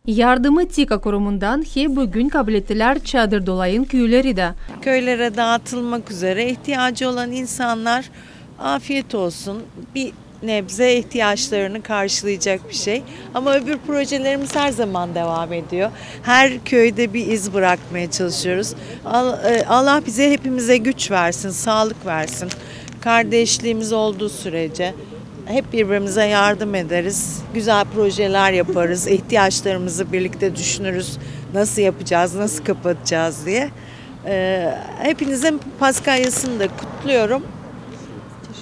Yardımı TİKA kurumundan bugün kabul ettiler çadır dolayın köyleri de. Köylere dağıtılmak üzere ihtiyacı olan insanlar afiyet olsun. Bir nebze ihtiyaçlarını karşılayacak bir şey. Ama öbür projelerimiz her zaman devam ediyor. Her köyde bir iz bırakmaya çalışıyoruz. Allah bize hepimize güç versin, sağlık versin. Kardeşliğimiz olduğu sürece hep birbirimize yardım ederiz. Güzel projeler yaparız. İhtiyaçlarımızı birlikte düşünürüz. Nasıl yapacağız, nasıl kapatacağız diye. Hepinizin Paskalyasını da kutluyorum.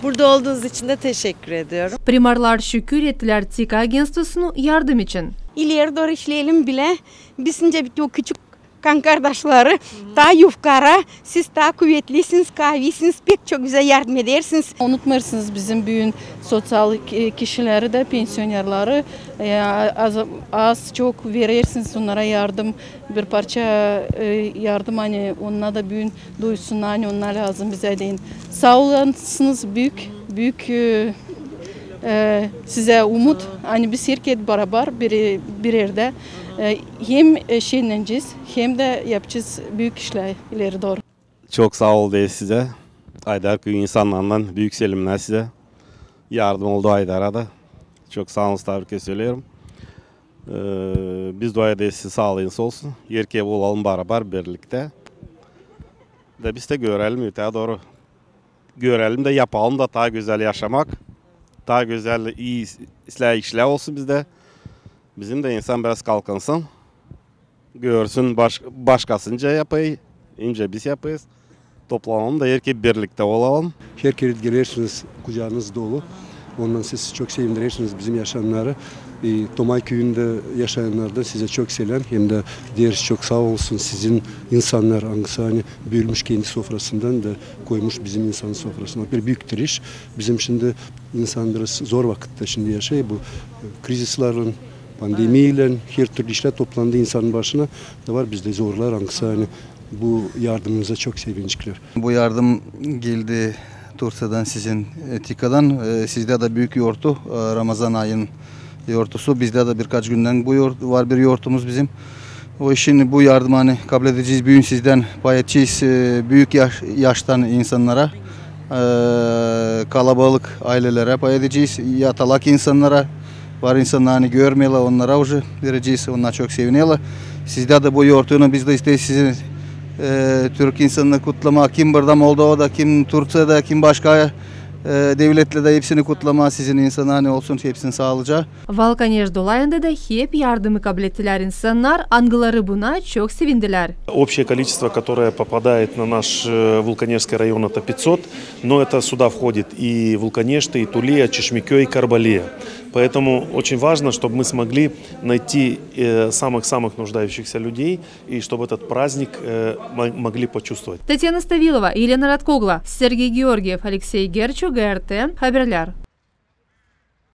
Burada olduğunuz için de teşekkür ediyorum. Primarlar şükür ettiler TİKA Agenstosunu yardım için. İleri doğru işleyelim bile. Bizimce o küçük kan kardeşleri daha yufkara, siz daha kuvvetlisiniz, kavisiniz, pek çok güzel yardım edersiniz. Unutmarsınız bizim büyük sosyal kişileri de, pensiyonerleri az çok verirsiniz onlara yardım, bir parça yardım hani onlara da büyük duysun hani onlar lazım bize deyin. Sağ olasınız büyük size umut hani biz herkes beraber bir yerde hem şeyleneceğiz hem de yapacağız büyük işler ileri doğru. Çok sağ ol diye size. Aydar köyü insanlarından büyük selimler size. Yardım oldu Aydar'a da. Çok sağ olun tebrik söylüyorum. Biz dua ederiz size sağlığınız olsun. Yerkeğe olalım beraber birlikte. De biz de görelim öteye doğru. Görelim de yapalım da daha güzel yaşamak. Daha güzel iyi işler olsun bizde. Bizim de insan biraz kalkınsın. Görsün başkasınca yapayım. İnce biz yapayız. Toplanalım da herkes birlikte olalım. Herkes gelirsiniz, kucağınız dolu. Ondan siz çok sevindirirsiniz bizim yaşayanları. Tomay köyünde yaşayanlardan size çok selam. Hem de diğer çok sağ olsun sizin insanlar hani bölmüş kendi sofrasından da koymuş bizim insanın sofrasına. Bir büyüktür iş. Bizim şimdi insan biraz zor vakitte şimdi yaşıyor. Bu krizislerin, pandemiyle her türlü işler toplandı insanın başına da var bizde zorlar hani bu yardımınıza çok sevinçliler. Bu yardım geldi Tursa'dan sizin TİKA'dan sizde de büyük yoğurtu Ramazan ayının yoğurtusu bizde de birkaç günden bu yoğurt var bir yoğurtumuz bizim. O işin bu yardımı hani kabul edeceğiz büyük sizden pay edeceğiz büyük yaştan insanlara kalabalık ailelere pay edeceğiz yatalak insanlara. Var insanlar hani görmeyle onlara уже vereceğiz. Onlar çok seviniyorlar. Sizde de bu yoğurtunu biz de isteyiz sizin Türk insanını kutlama. Kim burada Moldova'da, kim Türkiye'de, kim başka devletle de hepsini kutlama. Sizin insanlar hani olsun hepsini sağlayacağı. Valkaneж dolayında da hep yardımı kabul ettiler insanlar. Angıları buna çok sevindiler. Общее количество, которое попадает на наш Вулканежский район, это 500, но это сюда входит и Вулканешты, и Тулия, Чешмекё, и Карбалия. Поэтому очень важно, чтобы мы смогли найти самых-самых нуждающихся людей, и чтобы этот праздник могли почувствовать. Татьяна Ставилова, Елена Радкогла, Сергей Георгиев, Алексей Герчук, ГРТ, Haberler.